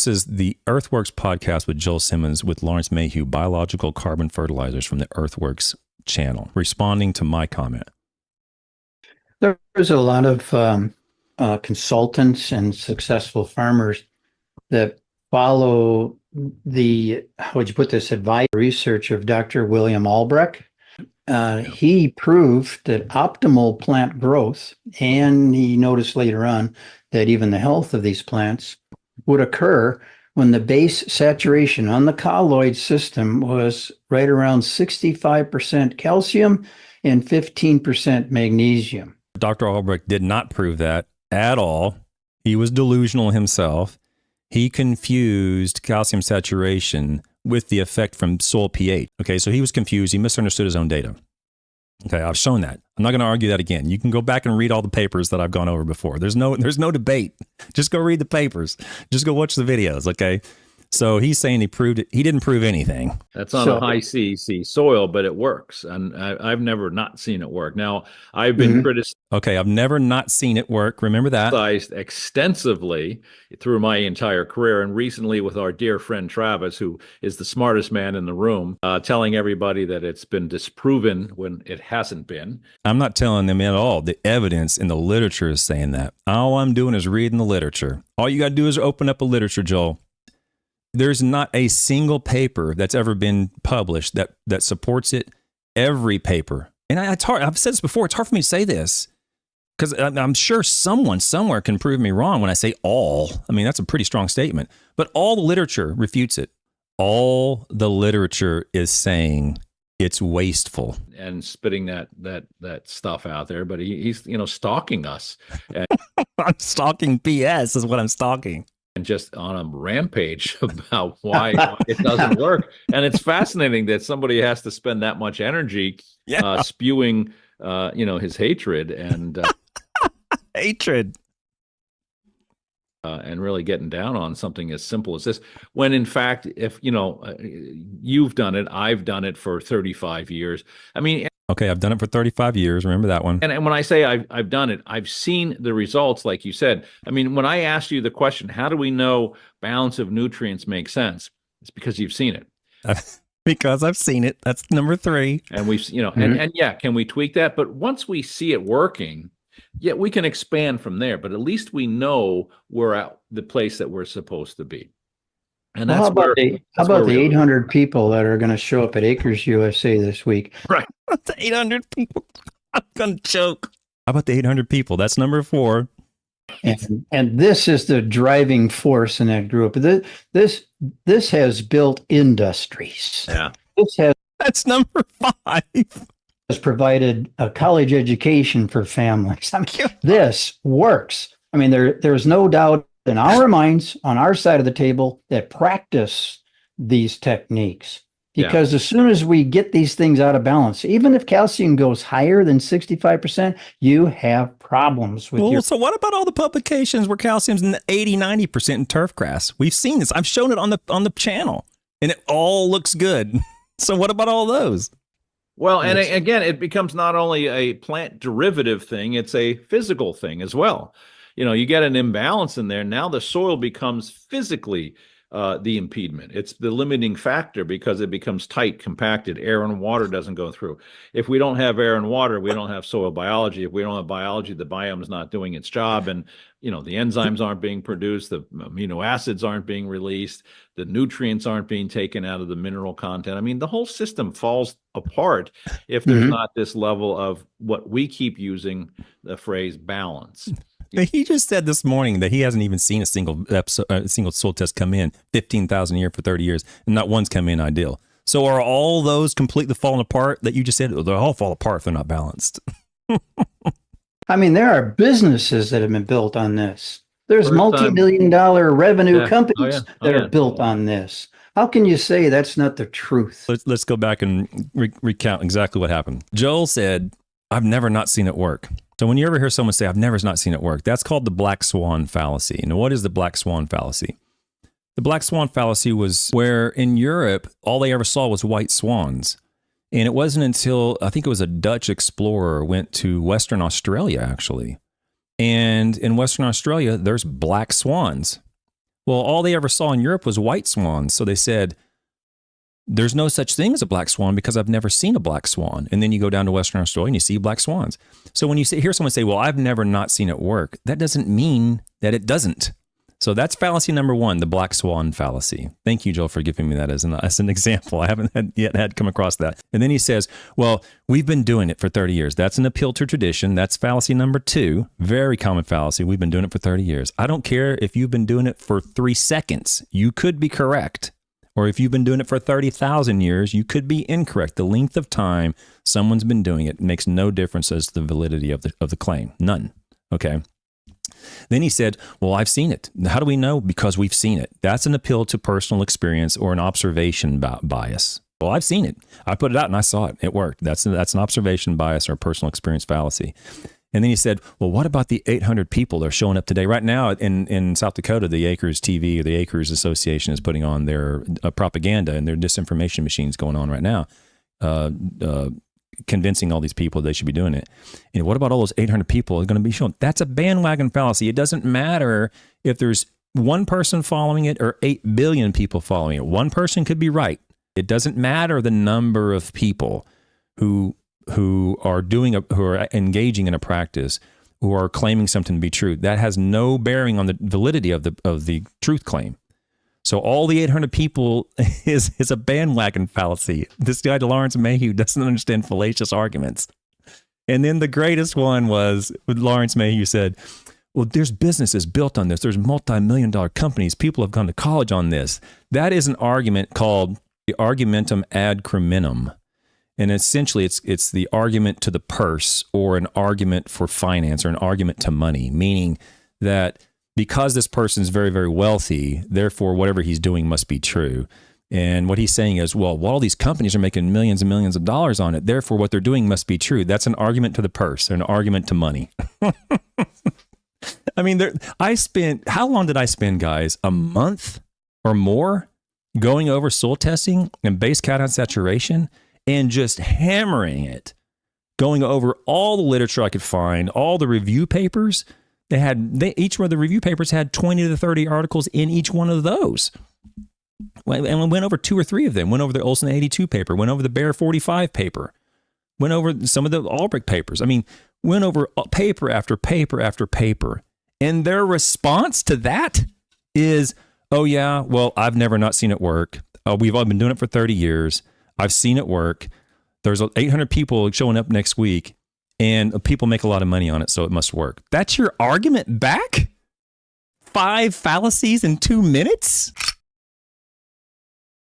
This is the Earthworks podcast with Joel Simmons with Lawrence Mayhew, biological carbon fertilizers from the Earthworks channel, responding to my comment. There's a lot of consultants and successful farmers that follow the, how would you put this, advice research of Dr. William Albrecht. He proved that optimal plant growth, and he noticed later on that even the health of these plants would occur when the base saturation on the colloid system was right around 65% calcium and 15% magnesium. Dr. Albrecht did not prove that at all. He was delusional himself. He confused calcium saturation with the effect from soil pH. Okay, so he was confused. He misunderstood his own data. Okay, I've shown that. I'm not going to argue that again. You can go back and read all the papers that I've gone over before. There's no debate. Just go read the papers. Just go watch the videos, okay? So he's saying he proved it. He didn't prove anything. That's on a high CEC soil, but it works. And I've never not seen it work. Now, I've been criticized. Okay, I've never not seen it work. Remember that. Extensively through my entire career, and recently with our dear friend Travis, who is the smartest man in the room, telling everybody that it's been disproven when it hasn't been. I'm not telling them at all. The evidence in the literature is saying that. All I'm doing is reading the literature. All you got to do is open up a literature, Joel. There's not a single paper that's ever been published that supports it. Every paper. And it's hard. I've said this before. It's hard for me to say this because I'm sure someone somewhere can prove me wrong when I say all. I mean, that's a pretty strong statement. But all the literature refutes it. All the literature is saying it's wasteful. And spitting that stuff out there. But he's stalking us. I'm stalking BS is what I'm stalking. And just on a rampage about why it doesn't work. And it's fascinating that somebody has to spend that much energy spewing, his hatred and hatred. And really getting down on something as simple as this. When in fact, if you've done it, I've done it for 35 years. I mean, okay, I've done it for 35 years. Remember that one. And when I say I've done it, I've seen the results, like you said. I mean, when I asked you the question, how do we know balance of nutrients makes sense? It's because you've seen it. Because I've seen it. That's number 3. And we've, and yeah, can we tweak that? But once we see it working, yeah, we can expand from there. But at least we know we're at the place that we're supposed to be. And that's how about the 800 people that are going to show up at Acres USA this week? Right. The 800 people. I'm going to choke. How about the 800 people? That's number 4. And this is the driving force in that group. This has built industries. Yeah. That's number 5. Has provided a college education for families. I mean, this works. I mean, there's no doubt in our minds, on our side of the table, that practice these techniques. Because as soon as we get these things out of balance, even if calcium goes higher than 65%, you have problems with So what about all the publications where calcium's in the 80-90% in turf grass? We've seen this. I've shown it on the channel, and it all looks good. So what about all those? Well, and again, it becomes not only a plant derivative thing, it's a physical thing as well. You get an imbalance in there. Now the soil becomes physically the impediment. It's the limiting factor because it becomes tight, compacted. Air and water doesn't go through. If we don't have air and water, we don't have soil biology. If we don't have biology, the biome is not doing its job. And, the enzymes aren't being produced. The amino acids aren't being released. The nutrients aren't being taken out of the mineral content. I mean, the whole system falls apart if there's not this level of what we keep using the phrase balance. He just said this morning that he hasn't even seen a single soil test come in 15,000 a year for 30 years, and not one's come in ideal. So are all those completely falling apart that you just said? They'll all fall apart if they're not balanced. I mean, there are businesses that have been built on this. There's multi-million-dollar revenue companies that are built on this. How can you say that's not the truth? Let's go back and recount exactly what happened. Joel said, I've never not seen it work. So when you ever hear someone say, I've never not seen it work, that's called the black swan fallacy. Now, what is the black swan fallacy? The black swan fallacy was where in Europe, all they ever saw was white swans. And it wasn't until, I think it was a Dutch explorer went to Western Australia, actually. And in Western Australia, there's black swans. Well, all they ever saw in Europe was white swans. So they said, there's no such thing as a black swan because I've never seen a black swan. And then you go down to Western Australia and you see black swans. So when you hear someone say, well, I've never not seen it work, that doesn't mean that it doesn't. So that's fallacy number one, the black swan fallacy. Thank you, Joel, for giving me that as an example. I haven't had come across that. And then he says, well, we've been doing it for 30 years. That's an appeal to tradition. That's fallacy number two, very common fallacy. We've been doing it for 30 years. I don't care if you've been doing it for 3 seconds. You could be correct. Or if you've been doing it for 30,000 years, you could be incorrect. The length of time someone's been doing it makes no difference as to the validity of the claim. None. Okay. Then he said, well, I've seen it. How do we know? Because we've seen it. That's an appeal to personal experience or an observation bias. Well, I've seen it. I put it out and I saw it. It worked. That's an observation bias or personal experience fallacy. And then he said, well, what about the 800 people that are showing up today? Right now in South Dakota, the Acres TV or the Acres Association is putting on their propaganda and their disinformation machines going on right now, convincing all these people they should be doing it. And what about all those 800 people are going to be shown? That's a bandwagon fallacy. It doesn't matter if there's one person following it or 8 billion people following it. One person could be right. It doesn't matter the number of people who are engaging in a practice, who are claiming something to be true. That has no bearing on the validity of the truth claim. So all the 800 people is a bandwagon fallacy. This guy, Lawrence Mayhew, doesn't understand fallacious arguments. And then the greatest one was when Lawrence Mayhew said, well, there's businesses built on this. There's multi-million-dollar companies. People have gone to college on this. That is an argument called the argumentum ad criminum. And essentially, it's the argument to the purse or an argument for finance or an argument to money, meaning that because this person is very, very wealthy, therefore whatever he's doing must be true. And what he's saying is, well, all these companies are making millions and millions of dollars on it, therefore what they're doing must be true. That's an argument to the purse, an argument to money. I mean, how long did I spend, guys? A month or more going over soil testing and base cation saturation and just hammering it, going over all the literature I could find, all the review papers. Each one of the review papers had 20 to 30 articles in each one of those. And we went over 2 or 3 of them. Went over the Olson 82 paper, went over the Bear 45 paper, went over some of the Albrecht papers. I mean, went over paper after paper after paper. And their response to that is, oh yeah, well, I've never not seen it work. We've all been doing it for 30 years. I've seen it work. There's 800 people showing up next week. And people make a lot of money on it, so it must work. That's your argument back? 5 fallacies in 2 minutes?